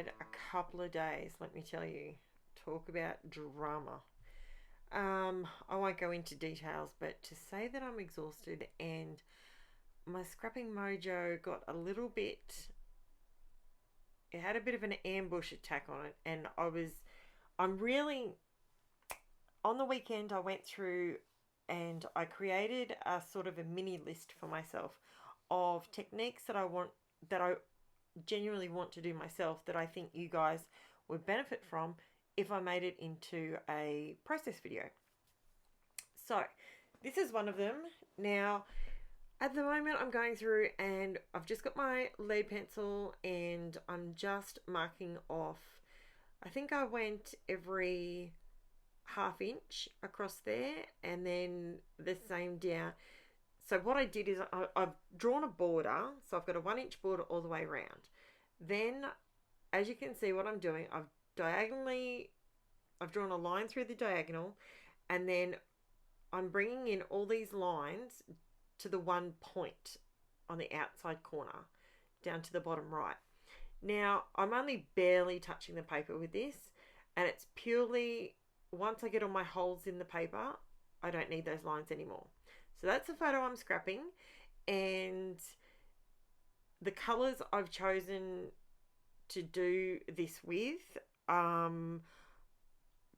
had a couple of days, let me tell you. Talk about drama. I won't go into details, but to say that I'm exhausted and my scrapping mojo got a little bit, it had a bit of an ambush attack on it, and I'm really, on the weekend I went through and I created a sort of a mini list for myself of techniques that I genuinely want to do myself, that I think you guys would benefit from if I made it into a process video. So this is one of them. Now, at the moment I'm going through and I've just got my lead pencil and I'm just marking off, I think I went every half inch across there and then the same down. So what I did is I've drawn a border, so I've got a 1 inch border all the way around. Then, as you can see what I'm doing, I've drawn a line through the diagonal, and then I'm bringing in all these lines to the one point on the outside corner down to the bottom right. Now, I'm only barely touching the paper with this, and it's purely, once I get all my holes in the paper, I don't need those lines anymore. So that's a photo I'm scrapping, and the colours I've chosen to do this with,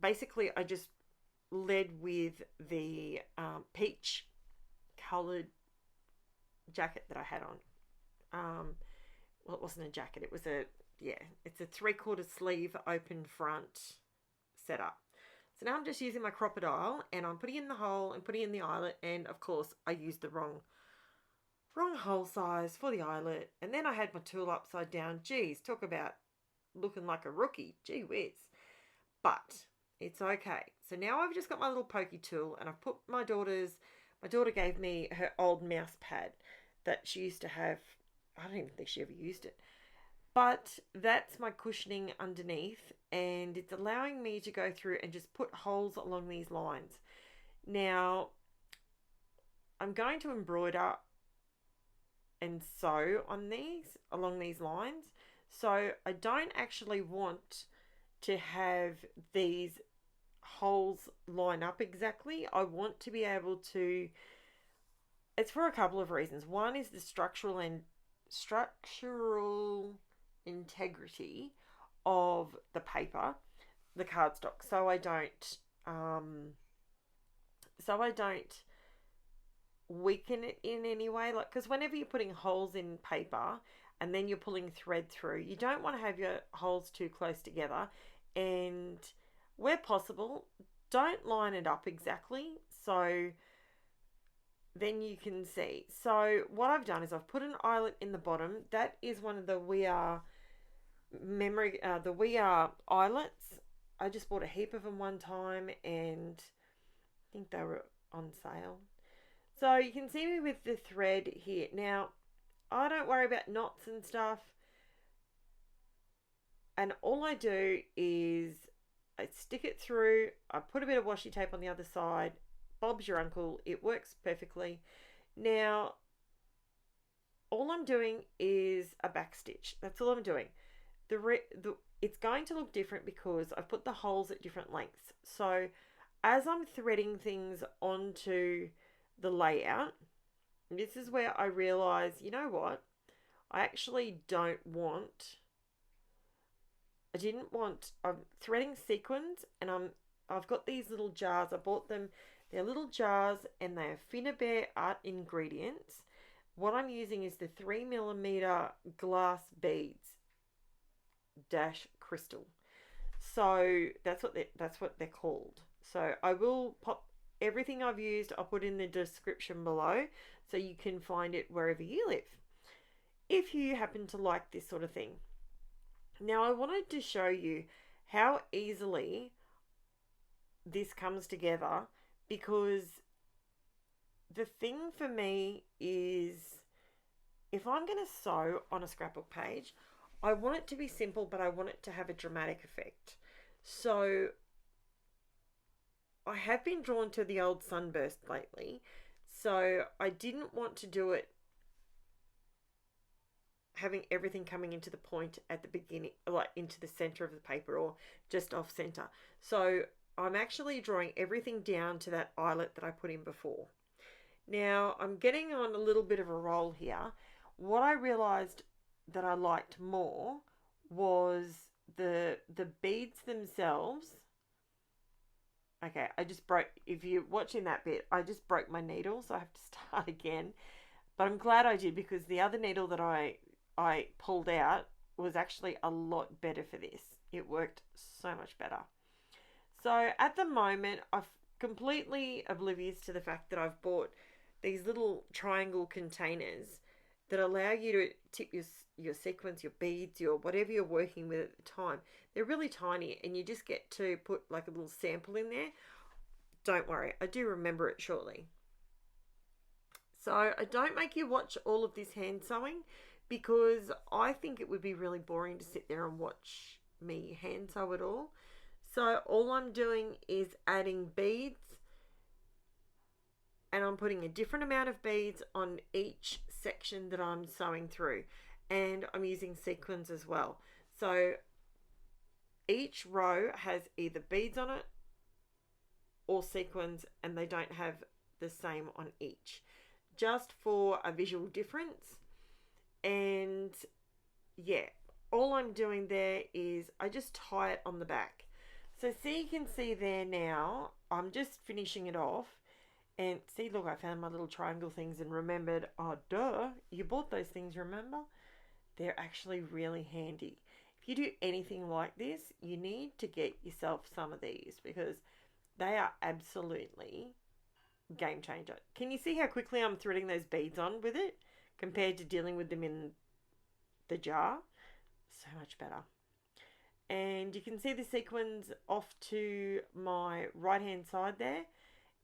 basically I just led with the peach coloured jacket that I had on. Well, it wasn't a jacket, it was it's a 3/4 sleeve open front setup. So now I'm just using my crocodile and I'm putting in the hole and putting in the eyelet, and of course I used the wrong hole size for the eyelet, and then I had my tool upside down. Geez, talk about looking like a rookie. Gee whiz. But it's okay. So now I've just got my little pokey tool and I've put my daughter gave me her old mouse pad that she used to have. I don't even think she ever used it. But that's my cushioning underneath, and it's allowing me to go through and just put holes along these lines. Now, I'm going to embroider and sew on these, along these lines. So I don't actually want to have these holes line up exactly. I want to be able to, it's for a couple of reasons. One is the structural integrity of the paper, the cardstock, so I don't weaken it in any way. Like, because whenever you're putting holes in paper and then you're pulling thread through, you don't want to have your holes too close together, and where possible don't line it up exactly, so then you can see. So what I've done is I've put an eyelet in the bottom. That is one of the We Are eyelets. I just bought a heap of them one time and I think they were on sale. So you can see me with the thread here. Now, I don't worry about knots and stuff, and all I do is I stick it through, I put a bit of washi tape on the other side. Bob's your uncle. It works perfectly. Now, all I'm doing is a back stitch. That's all I'm doing. It's going to look different because I've put the holes at different lengths. So as I'm threading things onto the layout, this is where I realize, you know what? I actually don't want, I'm threading sequins, and I've got these little jars. I bought them. They're little jars and they're FINNABAIR art ingredients. What I'm using is the 3mm glass beads dash crystal. So that's what they're called. So I will pop everything I've used, I'll put in the description below so you can find it wherever you live, if you happen to like this sort of thing. Now, I wanted to show you how easily this comes together, because the thing for me is, if I'm going to sew on a scrapbook page, I want it to be simple, but I want it to have a dramatic effect. So I have been drawn to the old sunburst lately, so I didn't want to do it having everything coming into the point at the beginning, like into the center of the paper or just off center. So I'm actually drawing everything down to that eyelet that I put in before. Now I'm getting on a little bit of a roll here. What I realized that I liked more was the beads themselves. Okay, I just broke, if you're watching that bit, I just broke my needle, so I have to start again. But I'm glad I did, because the other needle that I pulled out was actually a lot better for this. It worked so much better. So at the moment, I'm completely oblivious to the fact that I've bought these little triangle containers that allow you to tip your sequins, your beads, your whatever you're working with at the time. They're really tiny, and you just get to put like a little sample in there. Don't worry, I do remember it shortly. So I don't make you watch all of this hand sewing, because I think it would be really boring to sit there and watch me hand sew it all. So all I'm doing is adding beads, and I'm putting a different amount of beads on each section that I'm sewing through, and I'm using sequins as well. So each row has either beads on it or sequins, and they don't have the same on each, just for a visual difference. And yeah, all I'm doing there is I just tie it on the back. So see, you can see there now, I'm just finishing it off. And see, look, I found my little triangle things and remembered, oh, duh, you bought those things, remember? They're actually really handy. If you do anything like this, you need to get yourself some of these, because they are absolutely game changer. Can you see how quickly I'm threading those beads on with it compared to dealing with them in the jar? So much better. And you can see the sequins off to my right hand side there.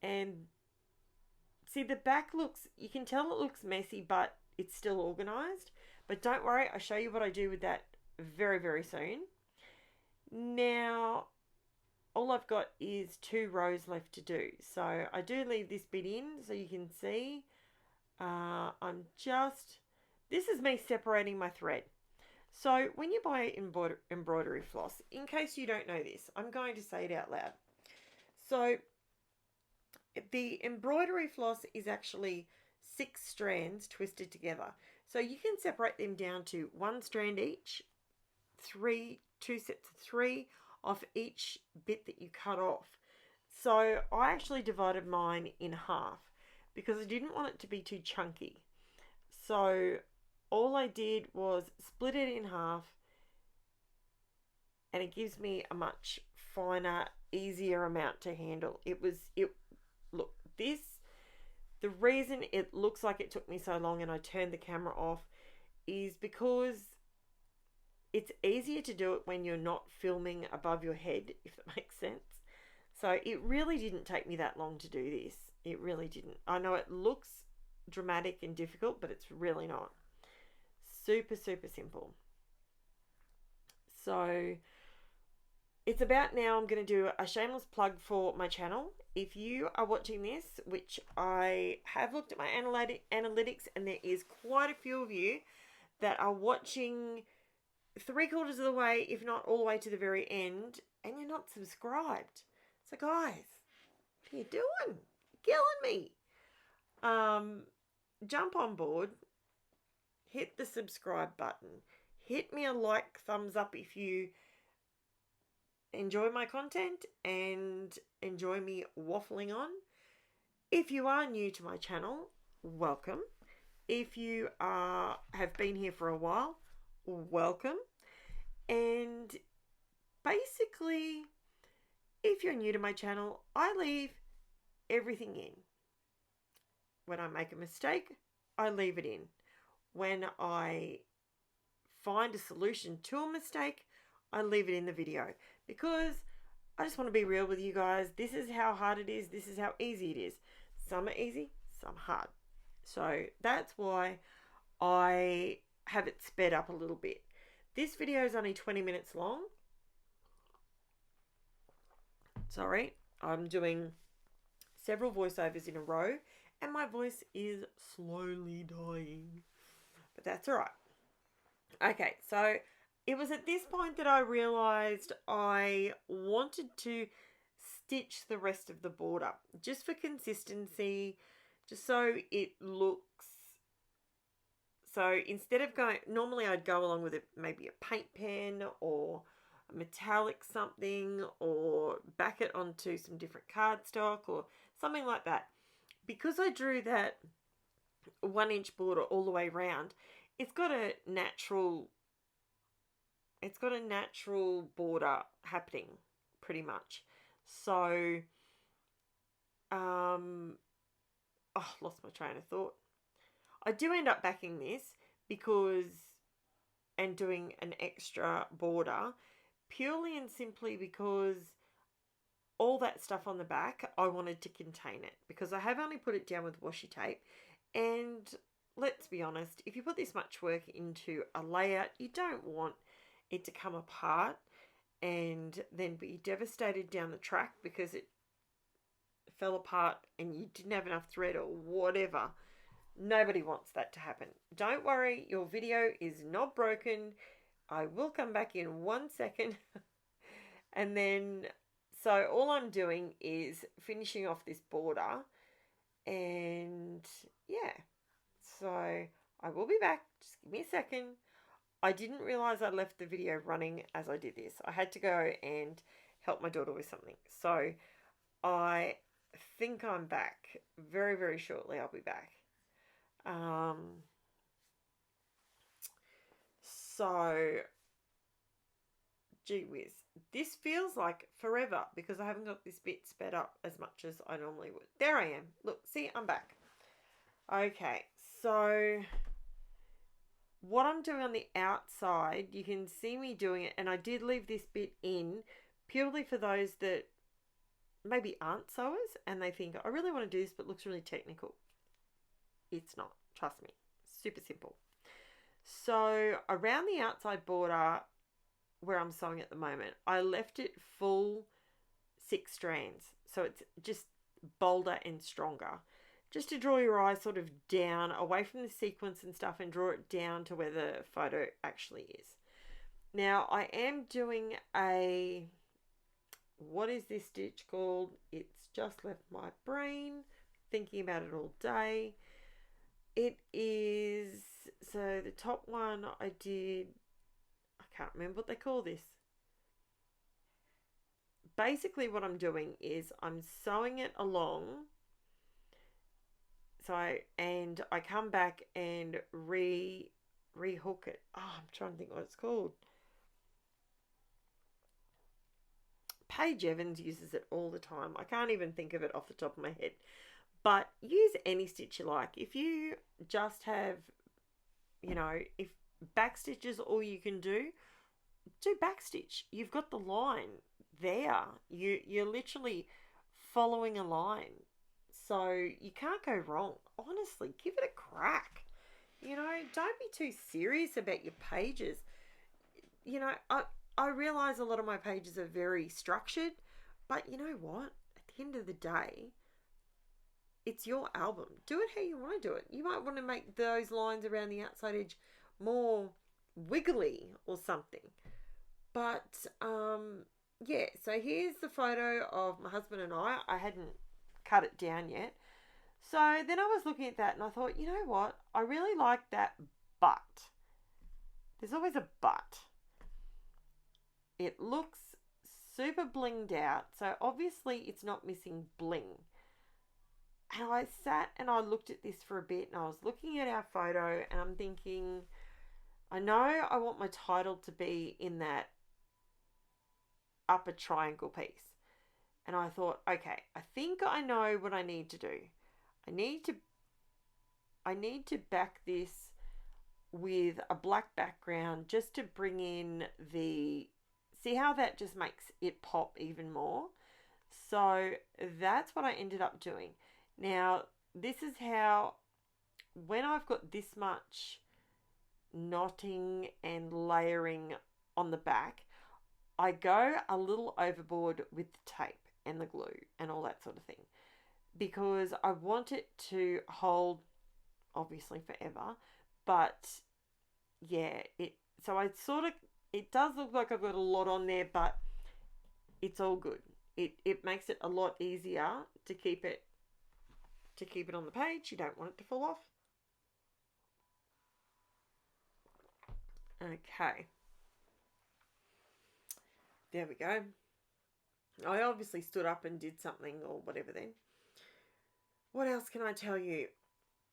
And see, the back looks, you can tell it looks messy, but it's still organized. But don't worry, I'll show you what I do with that very, very soon. Now, all I've got is 2 rows left to do. So I do leave this bit in so you can see. This is me separating my thread. So when you buy embroidery floss, in case you don't know this, I'm going to say it out loud. So the embroidery floss is actually 6 strands twisted together. So you can separate them down to 1 strand each, 2 sets of 3 off each bit that you cut off. So I actually divided mine in half because I didn't want it to be too chunky. So all I did was split it in half, and it gives me a much finer, easier amount to handle. Look, the reason it looks like it took me so long and I turned the camera off is because it's easier to do it when you're not filming above your head, if that makes sense. So it really didn't take me that long to do this. It really didn't. I know it looks dramatic and difficult, but it's really not. Super, super simple. So it's about now, I'm going to do a shameless plug for my channel. If you are watching this, which I have looked at my analytics, and there is quite a few of you that are watching 3/4 of the way, if not all the way to the very end, and you're not subscribed. So guys, what are you doing? You're killing me. Jump on board, hit the subscribe button, hit me a like, thumbs up if you enjoy my content and enjoy me waffling on. If you are new to my channel, welcome. If you have been here for a while, welcome. And basically, if you're new to my channel, I leave everything in. When I make a mistake, I leave it in. When I find a solution to a mistake, I leave it in the video, because I just want to be real with you guys. This is how hard it is. This is how easy it is. Some are easy, some hard. So that's why I have it sped up a little bit. This video is only 20 minutes long. Sorry, I'm doing several voiceovers in a row, and my voice is slowly dying. But that's all right. Okay, so it was at this point that I realized I wanted to stitch the rest of the border just for consistency, just so it looks. So instead of going, normally I'd go along with it, maybe a paint pen or a metallic something, or back it onto some different cardstock or something like that. Because I drew that 1 inch border all the way around, it's got a natural border happening pretty much. So lost my train of thought. I do end up backing this because, and doing an extra border, purely and simply because all that stuff on the back, I wanted to contain it, because I have only put it down with washi tape. And let's be honest, if you put this much work into a layout, you don't want it to come apart and then be devastated down the track because it fell apart and you didn't have enough thread or whatever. Nobody wants that to happen. Don't worry, your video is not broken. I will come back in 1 second. And then, so all I'm doing is finishing off this border. And yeah, so I will be back. Just give me a second. I didn't realize I left the video running as I did this. I had to go and help my daughter with something. So I think I'm back very, very shortly. I'll be back. So, gee whiz. This feels like forever because I haven't got this bit sped up as much as I normally would. There I am. Look, see, I'm back. Okay, so what I'm doing on the outside, you can see me doing it, and I did leave this bit in purely for those that maybe aren't sewers and they think, I really want to do this but it looks really technical. It's not, trust me, super simple. So around the outside border where I'm sewing at the moment, I left it full 6 strands, so it's just bolder and stronger, just to draw your eye sort of down away from the sequence and stuff and draw it down to where the photo actually is. Now I am doing a, what is this stitch called? It's just left my brain, thinking about it all day. It is, so the top one I did, I can't remember what they call this. Basically what I'm doing is I'm sewing it along. So I come back and rehook it. Oh, I'm trying to think what it's called. Paige Evans uses it all the time. I can't even think of it off the top of my head. But use any stitch you like. If you just have, if back stitch is all you can do back stitch. You've got the line there. You're literally following a line. So you can't go wrong. Honestly, give it a crack. Don't be too serious about your pages. I realize a lot of my pages are very structured, but you know what? At the end of the day, it's your album. Do it how you want to do it. You might want to make those lines around the outside edge more wiggly or something. But yeah, so here's the photo of my husband and I hadn't cut it down yet. So then I was looking at that and I thought, you know what? I really like that, but there's always a but. It looks super blinged out, so obviously it's not missing bling. And I sat and I looked at this for a bit and I was looking at our photo and I'm thinking, I know I want my title to be in that upper triangle piece. And I thought, okay, I think I know what I need to do. I need to back this with a black background just to bring in the, see how that just makes it pop even more. So that's what I ended up doing. Now, this is how, when I've got this much knotting and layering on the back, I go a little overboard with the tape and the glue and all that sort of thing, because I want it to hold obviously forever. But yeah, So it does look like I've got a lot on there, but it's all good. It makes it a lot easier to keep it on the page. You don't want it to fall off. Okay. There we go. I obviously stood up and did something or whatever then. What else can I tell you?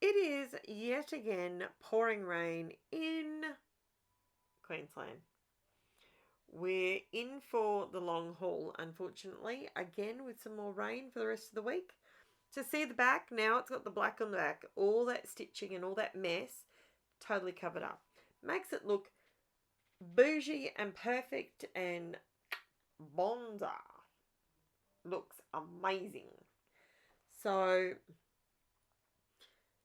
It is yet again pouring rain in Queensland. We're in for the long haul, unfortunately, again with some more rain for the rest of the week. To see the back, now it's got the black on the back, all that stitching and all that mess totally covered up. Makes it look bougie and perfect and bonza. Looks amazing. So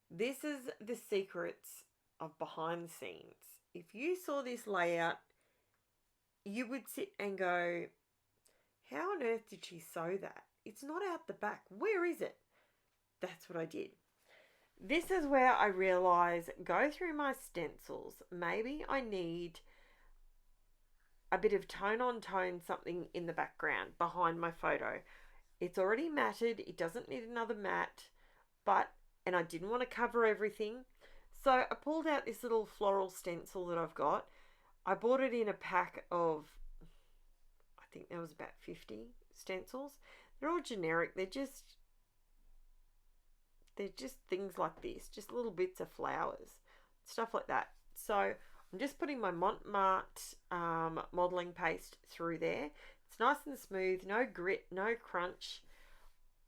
this is the secrets of behind the scenes. If you saw this layout, you would sit and go, how on earth did she sew that? It's not out the back. Where is it? That's what I did. This is where I realize, go through my stencils. Maybe I need a bit of tone on tone something in the background behind my photo. It's already matted. It doesn't need another matte, and I didn't want to cover everything. So I pulled out this little floral stencil that I've got. I bought it in a pack of, I think there was about 50 stencils. They're all generic. They're just things like this, just little bits of flowers, stuff like that. So I'm just putting my MARTE modelling paste through there. It's nice and smooth, no grit, no crunch,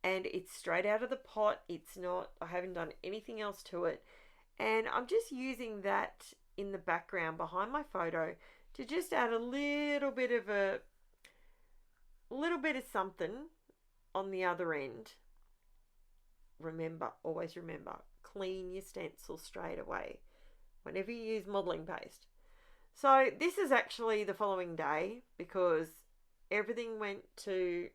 and it's straight out of the pot. It's not, I haven't done anything else to it. And I'm just using that in the background behind my photo to just add a little bit of something on the other end. Remember, always remember, clean your stencil straight away whenever you use modelling paste. So this is actually the following day because everything went to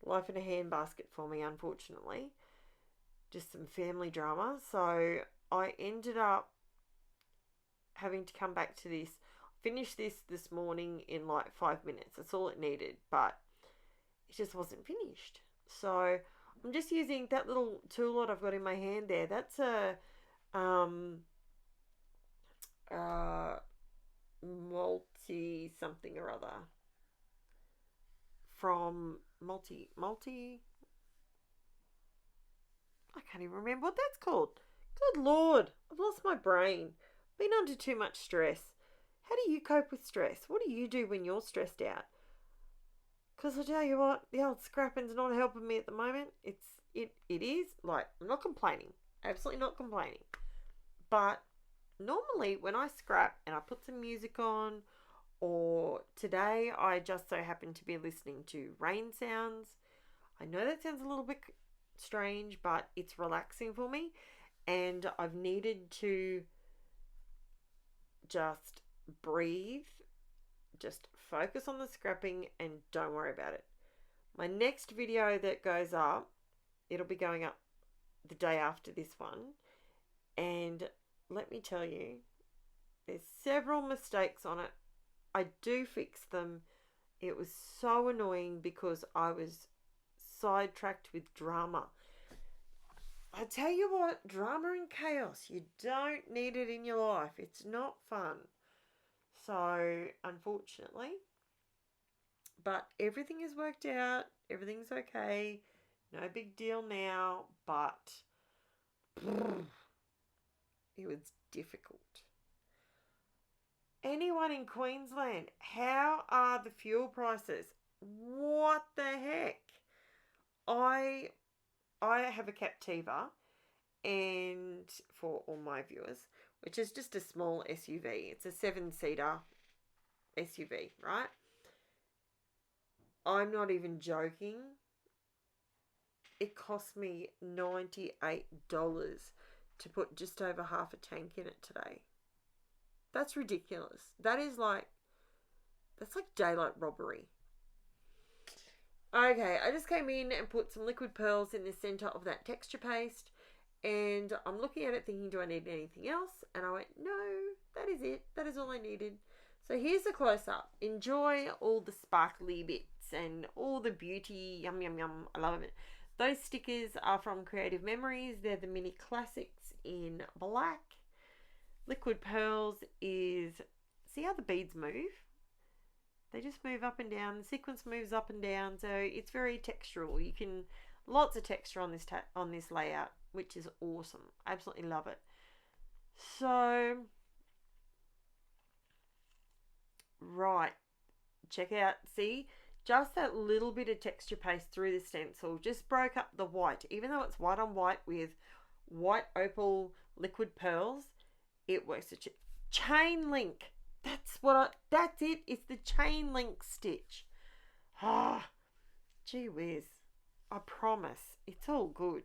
life in a handbasket for me, unfortunately. Just some family drama. So I ended up having to come back to this. Finish this morning in like 5 minutes. That's all it needed, but it just wasn't finished. So I'm just using that little tool that I've got in my hand there. That's a multi something or other from multi. I can't even remember what that's called. Good Lord, I've lost my brain. Been under too much stress. How do you cope with stress? What do you do when you're stressed out? Because I tell you what, the old scrapping's not helping me at the moment. It is. Like, I'm not complaining. Absolutely not complaining. But normally when I scrap and I put some music on, or today I just so happen to be listening to rain sounds. I know that sounds a little bit strange, but it's relaxing for me. And I've needed to just breathe, just focus on the scrapping and don't worry about it. My next video that goes up, it'll be going up the day after this one, and let me tell you, there's several mistakes on it. I do fix them. It was so annoying because I was sidetracked with drama. I tell you what, drama and chaos, you don't need it in your life. It's not fun. So, unfortunately, but everything is worked out. Everything's okay. No big deal now, but it was difficult. Anyone in Queensland, how are the fuel prices? What the heck? I have a Captiva, and for all my viewers, which is just a small SUV. It's a 7-seater SUV, right? I'm not even joking. It cost me $98 to put just over half a tank in it today. That's ridiculous. That's like daylight robbery. Okay, I just came in and put some liquid pearls in the center of that texture paste, And I'm looking at it thinking, do I need anything else? And I went, no, that is it. That is all I needed. So here's a close-up. Enjoy all the sparkly bits and all the beauty. Yum, yum, yum. I love it. Those stickers are from Creative Memories. They're the mini classics in black. Liquid Pearls is, see how the beads move? They just move up and down. The sequence moves up and down, so it's very textural. You can, lots of texture on this layout, which is awesome. Absolutely love it. So, right, check out, see, just that little bit of texture paste through the stencil just broke up the white. Even though it's white on white with white opal liquid pearls, it works. Chain link. That's it. It's the chain link stitch. Ah, gee whiz. I promise. It's all good.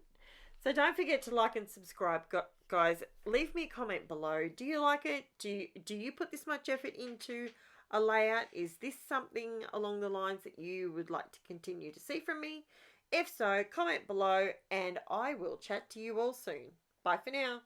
So don't forget to like and subscribe, guys. Leave me a comment below. Do you like it? Do you put this much effort into a layout? Is this something along the lines that you would like to continue to see from me? If so, comment below and I will chat to you all soon. Bye for now.